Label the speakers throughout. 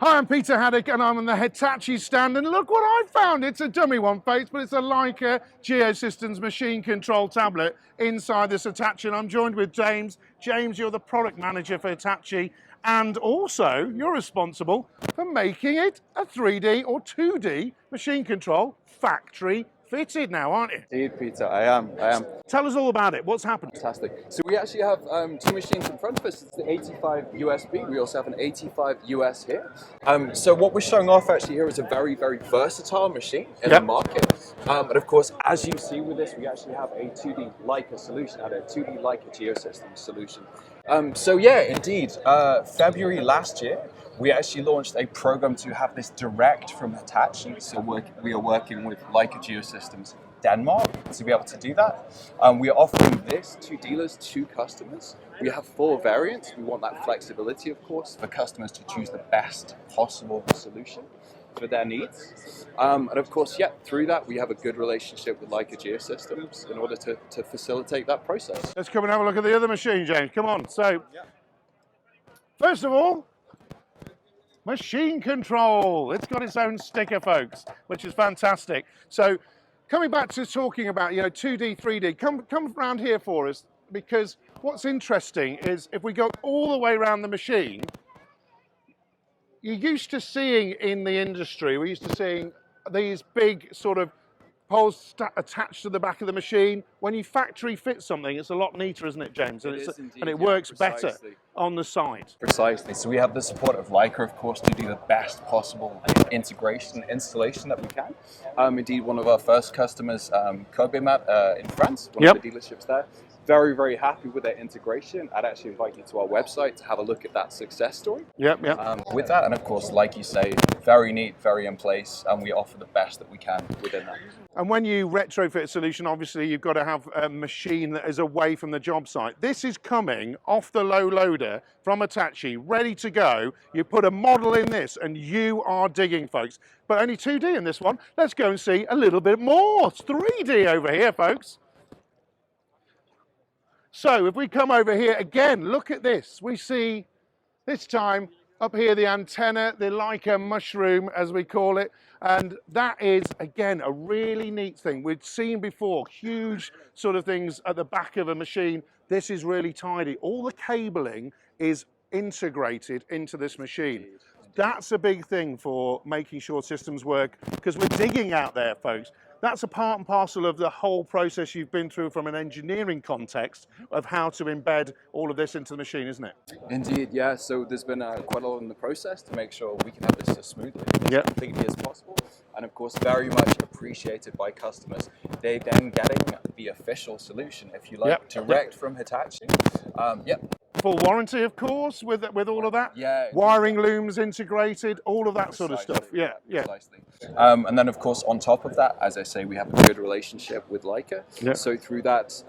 Speaker 1: Hi, I'm Peter Haddock and I'm on the Hitachi stand, and look what I found. It's a dummy one, folks, but it's a Leica Geosystems machine control tablet inside this Hitachi, and I'm joined with James. James, you're the product manager for Hitachi, and also you're responsible for making it a 3D or 2D machine control factory fitted now, aren't you?
Speaker 2: Indeed, Peter, I am.
Speaker 1: Tell us all about it. What's happened?
Speaker 2: Fantastic. So we actually have two machines in front of us. It's the 85 USB. We also have an 85 US here. So what we're showing off actually here is a very, very versatile machine in the market. And of course, as you see with this, we actually have a 2D Leica solution, a 2D Leica Geosystems solution. So yeah, indeed, February last year, we actually launched a program to have this direct from Hitachi. So we are working with Leica Geosystems Denmark to be able to do that. We are offering this to dealers, to customers. We have 4 variants. We want that flexibility, of course, for customers to choose the best possible solution for their needs. And of course, yeah, through that, we have a good relationship with Leica Geosystems in order to facilitate that process.
Speaker 1: Let's come and have a look at the other machine, James. Come on. So, first of all, machine control. It's got its own sticker, folks, which is fantastic. So, coming back to talking about 2D, 3D, come around here for us, because what's interesting is if we go all the way around the machine, you're used to seeing in the industry, we're used to seeing these big sort of poles attached to the back of the machine. When you factory fit something, it's a lot neater, isn't it, James? And it works better on the side.
Speaker 2: Precisely. So we have the support of Leica, of course, to do the best possible integration and installation that we can. Indeed, one of our first customers, Cobimat in France, one of the dealerships there, very, very happy with their integration. I'd actually invite you to our website to have a look at that success story. With that, and of course, like you say, very neat, very in place, and we offer the best that we can within that.
Speaker 1: And when you retrofit a solution, obviously you've got to have a machine that is away from the job site. This is coming off the low loader from Hitachi, ready to go. You put a model in this and you are digging, folks. But only 2D in this one. Let's go and see a little bit more. It's 3D over here, folks. So if we come over here again, look at this. We see this time up here the antenna, the Leica mushroom as we call it, and that is again a really neat thing. We've seen before huge sort of things at the back of a machine. This is really tidy. All the cabling is integrated into this machine. That's a big thing for making sure systems work, because we're digging out there, folks. That's a part and parcel of the whole process you've been through from an engineering context of how to embed all of this into the machine, isn't it?
Speaker 2: Indeed, yeah. So there's been quite a lot in the process to make sure we can have this as smoothly, as completely as possible. And of course, very much appreciated by customers. They then getting the official solution, if you like, direct from Hitachi.
Speaker 1: Full warranty, of course, with all of that.
Speaker 2: Yeah.
Speaker 1: Wiring looms integrated, all of that sort of stuff. Yeah.
Speaker 2: Precisely. And then, of course, on top of that, as I say, we have a good relationship with Leica. So through that,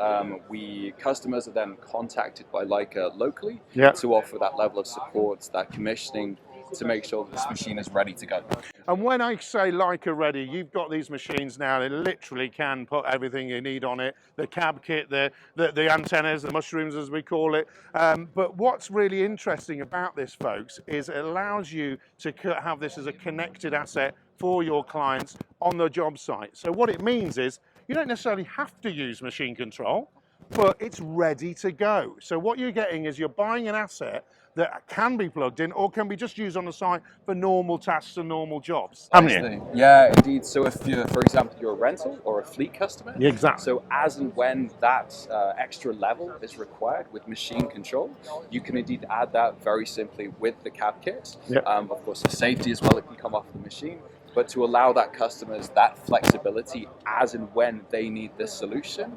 Speaker 2: customers are then contacted by Leica locally to offer that level of support, that commissioning, to make sure that this machine is ready to go.
Speaker 1: And when I say Leica ready, you've got these machines now that literally can put everything you need on it, the cab kit, the antennas, the mushrooms as we call it. But what's really interesting about this, folks, is it allows you to have this as a connected asset for your clients on the job site. So what it means is you don't necessarily have to use machine control, but it's ready to go. So what you're getting is you're buying an asset that can be plugged in or can be just used on the site for normal tasks and normal jobs.
Speaker 2: Yeah, indeed. So if you're, for example, you're a rental or a fleet customer,
Speaker 1: exactly.
Speaker 2: So as and when that extra level is required with machine control, you can indeed add that very simply with the cab kit. Of course, for safety as well, it can come off the machine. But to allow that customers that flexibility as and when they need this solution.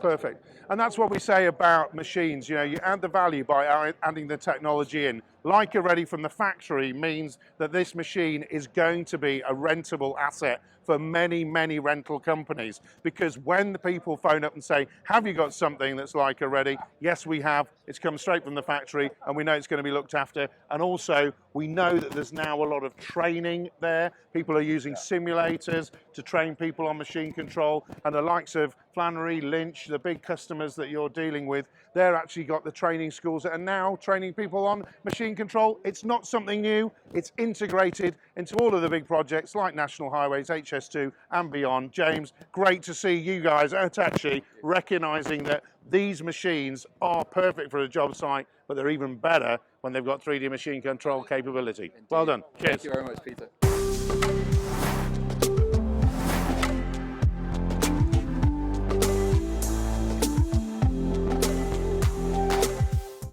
Speaker 1: Perfect. And that's what we say about machines. You add the value by adding the technology in. Leica ready from the factory means that this machine is going to be a rentable asset for many, many rental companies. Because when the people phone up and say, have you got something that's Leica ready? Yes, we have. It's come straight from the factory and we know it's going to be looked after. And also we know that there's now a lot of training there. People are using simulators to train people on machine control, and the likes of Flannery, Lynch, the big customers that you're dealing with, they're actually got the training schools that are now training people on machine control. It's not something new, it's integrated into all of the big projects like National Highways, HS2 and beyond. James, great to see you guys at Hitachi recognizing that these machines are perfect for a job site, but they're even better when they've got 3D machine control capability. Well done. Cheers.
Speaker 2: Thank you very much, Peter.